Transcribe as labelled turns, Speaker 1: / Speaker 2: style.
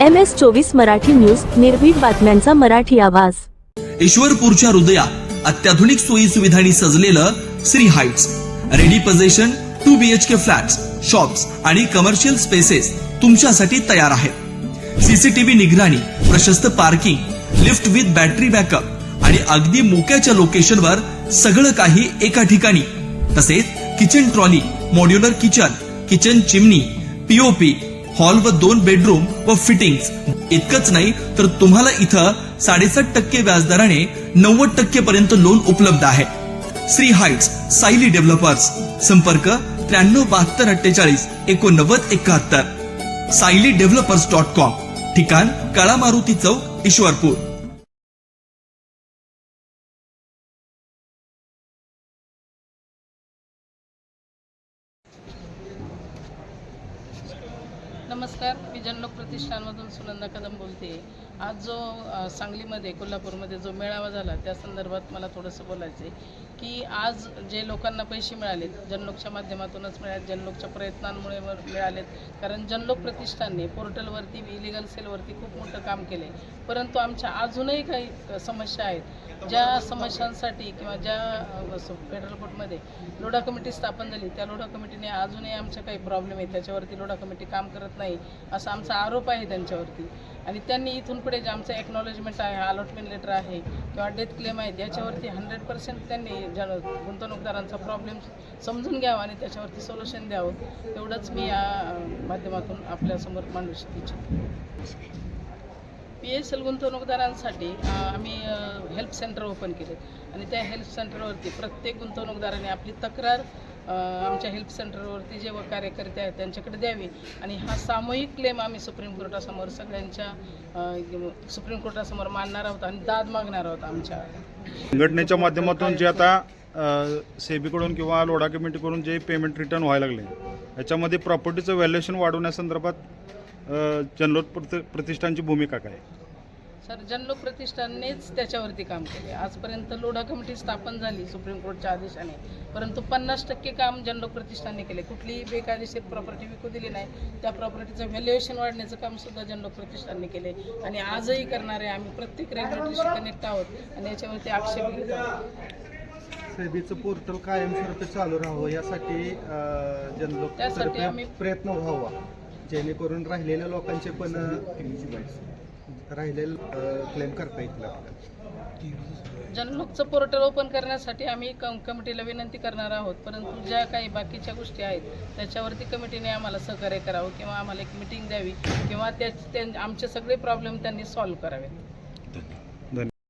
Speaker 1: IMS 24 Marathi news, निर्भीड बातम्यांचा मराठी आवाज।
Speaker 2: ईश्वरपूरच्या हृदयात अत्याधुनिक सोयी सुविधांनी सजलेलं Shri heights ready position 2 BHK flats, shops आणि कमर्शियल स्पेसेस तुमच्यासाठी तयार आहेत। CCTV निगराणी, प्रशस्त parking, lift with battery backup आणि अगदी मोक्याच्या लोकेशनवर सगळं काही एका ठिकाणी। तसेच kitchen trolley, modular kitchen chimney, POP, hall व 2 बेडरूम व फिटिंग्स। इतकंच नाही तर तुम्हाला इथं 7.5% व्याजदराने 90% पर्यंत लोन उपलब्ध आहे। श्री हाइट्स सायली डेव्हलपर्स, संपर्क 937248 89 71, SailyDevelopers.com, ठिकाण काळा मारुती चौक, ईश्वरपूर।
Speaker 3: नमस्कार, मी जनलोक प्रतिष्ठानमधून सुनंदा कदम बोलते। आज जो सांगलीमध्ये, कोल्हापूरमध्ये जो मेळावा झाला त्या संदर्भात मला थोडंसं बोलायचं आहे की आज जे लोकांना पैसे मिळालेत जनलोकच्या माध्यमातूनच मिळाले, जनलोकच्या प्रयत्नांमुळे मिळालेत। कारण जनलोक प्रतिष्ठानने पोर्टलवरती, इलिगल सेलवरती खूप मोठं काम केलं आहे, परंतु आमच्या अजूनही काही समस्या आहेत। ज्या समस्यांसाठी किंवा ज्या फेडरल कोर्टमध्ये लोढा कमिटी स्थापन झाली, त्या लोढा कमिटीने अजूनही आमच्या काही प्रॉब्लेम आहेत, त्याच्यावरती लोढा कमिटी काम करत नाही असा आमचा आरोप आहे त्यांच्यावरती। आणि त्यांनी इथून पुढे जे आमचं एक्नॉलेजमेंट आहे, अलॉटमेंट लेटर आहे किंवा डेथ क्लेम आहे, याच्यावरती 100% त्यांनी गुंतवणूकदारांचा प्रॉब्लेम समजून घ्यावा आणि त्याच्यावरती सोल्युशन द्यावं, एवढंच मी या माध्यमातून आपल्यासमोर मांडू इच्छितो। PSL गुंतवणूकदारांसाठी आम्ही हेल्प सेंटर ओपन केले आणि त्या हेल्प सेंटरवरती प्रत्येक गुंतवणूकदाराने आपली तक्रार आमच्या हेल्प सेंटरवरती जे कार्यकर्ते आहेत त्यांच्याकडे द्यावी आणि हा सामूहिक क्लेम आम्ही सुप्रीम कोर्टासमोर सगळ्यांच्या सुप्रीम कोर्टासमोर मांडणार आहोत आणि दाद मागणार आहोत। आमच्या
Speaker 4: संघटनेच्या माध्यमातून जे आता सेबीकडून किंवा लोढा कमिटीकडून जे पेमेंट रिटर्न व्हायला लागले, याच्यामध्ये प्रॉपर्टीचं व्हॅल्युएशन वाढवण्यासंदर्भात जनलोक प्रतिष्ठानची भूमिका काय?
Speaker 3: सर, जनलोक प्रतिष्ठाननेच त्याच्यावरती काम केले। आजपर्यंत लोढा कमिटी स्थापन झाली सुप्रीम कोर्टच्या आदेशाने, परंतु 50% काम जनलोक प्रतिष्ठानने केले। कुठलीही बेकायदेशीर प्रॉपर्टी विकू दिली नाही, त्या प्रॉपर्टीचं व्हॅल्युएशन वाढण्याचं काम सुद्धा जनलोक प्रतिष्ठानने केले आणि आजही करणार आहे। आम्ही प्रत्येक रेग्युलेटरीशी कनेक्ट आहोत आणि याच्यावरती आक्षेप घेत आहोत।
Speaker 5: सेबीचं पोर्टल कायमस्वरूपी चालू राहावं यासाठी
Speaker 3: त्यासाठी आम्ही
Speaker 5: प्रयत्न व्हावा, जेणेकरून राहिलेल्या लोकांचे पण राहिलेले क्लेम करता येतील आपल्याला।
Speaker 3: जनलोकचं पोर्टल ओपन करण्यासाठी आम्ही कमिटीला विनंती करणार आहोत, परंतु ज्या काही बाकीच्या गोष्टी आहेत त्याच्यावरती कमिटीने आम्हाला सहकार्य करावं किंवा आम्हाला एक मीटिंग द्यावी किंवा आमचे सगळे प्रॉब्लेम त्यांनी सॉल्व्ह करावे।